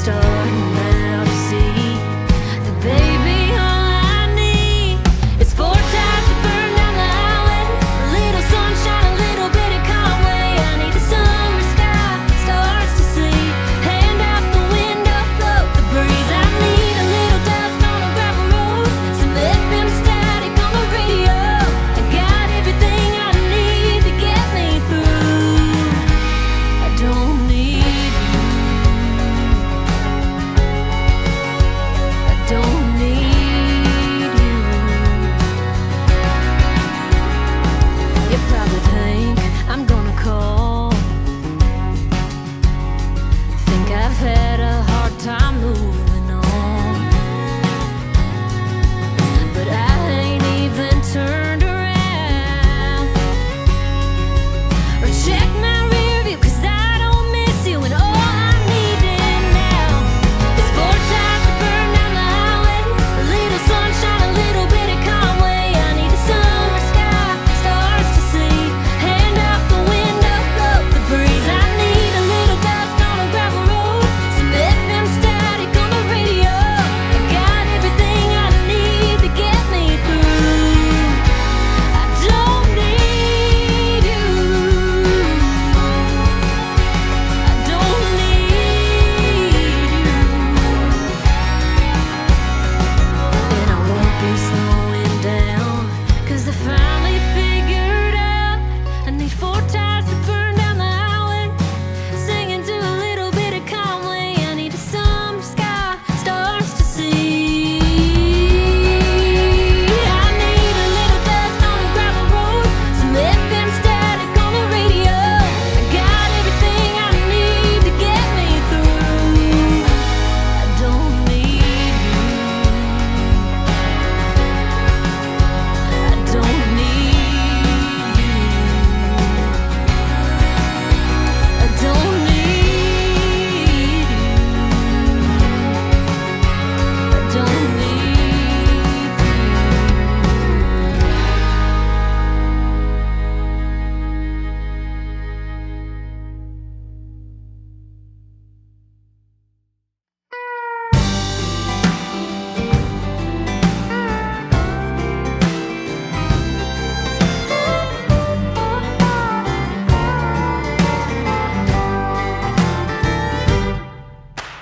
starting now to see that, baby, all I need is 4 tires to burn down the highway, a little sunshine, a little bit of Conway. I need the summer sky, stars to see, hand out the window, float the breeze. I need a little dust on a gravel road, some FM static on the radio. I got everything I need to get me through. I don't need you. I don't need you. You probably think I'm gonna call, think I've had a hard time moving on, but I ain't even turned around or checked my rear view, 'cause I don't miss you. And all I need now is 4 tires to burn down the highway, a little sunshine, a little bit of Conway. I need the summer sky, stars to see, hand out the window, float the breeze. I need a little dust on a gravel road, some FM static on the radio. I got everything I need to get me through. I don't need you. I don't need you. And I won't be slowing down, 'cause I finally figured out I need 4 tires to burn down the highway, singing to a little bit of Conway. I need the summer sky, stars to see. I need a little dust on a gravel road, some FM static on the radio. I got everything I need to get me through. I don't need you. I don't need you. I don't need you. I don't need you.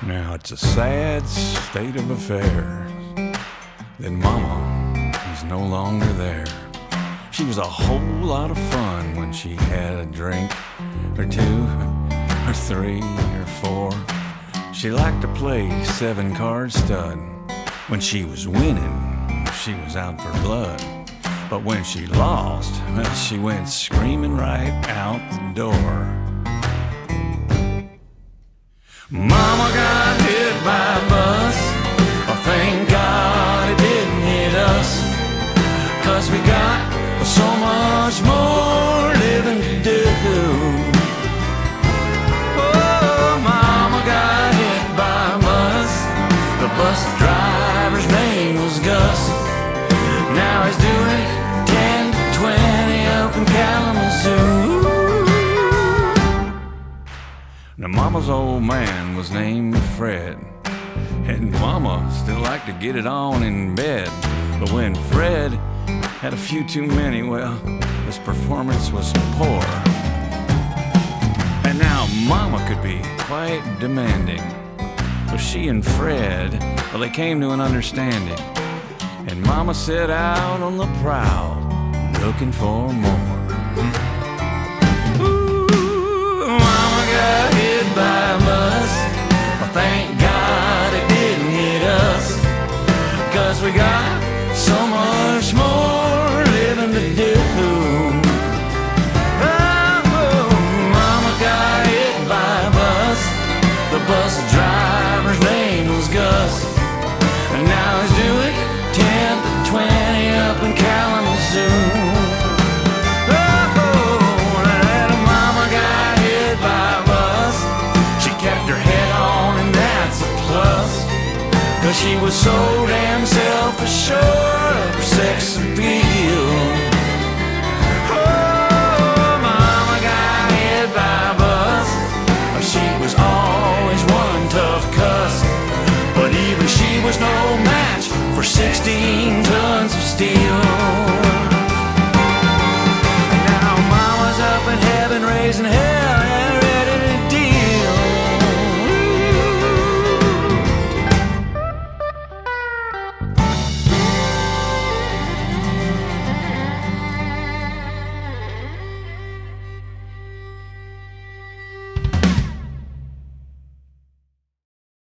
Now it's a sad state of affairs that Mama is no longer there. She was a whole lot of fun when she had a drink or 2 or 3 or 4. She liked to play 7-card stud. When she was winning, she was out for blood. But when she lost, well, she went screaming right out the door. Mama got hit by a bus. Oh, thank God it didn't hit us, 'cause we got so much more living to do. Oh, Mama got hit by a bus. The bus driver's name was Gus. Now he's doing 10 to 20 up in Kalamazoo. Now Mama's old man was named Fred, and Mama still liked to get it on in bed. But when Fred had a few too many, well, his performance was poor. And now Mama could be quite demanding, so she and Fred, well, they came to an understanding. And Mama set out on the prowl, looking for more. Mama got hit by a bus. Well, thank God it didn't hit us, 'cause we got so much more living to do. Oh, Mama got hit by a bus. The bus driver's name was Gus, and now he's doing 10 to 20 up in Kalamazoo. She was so damn self-assured of her sex appeal.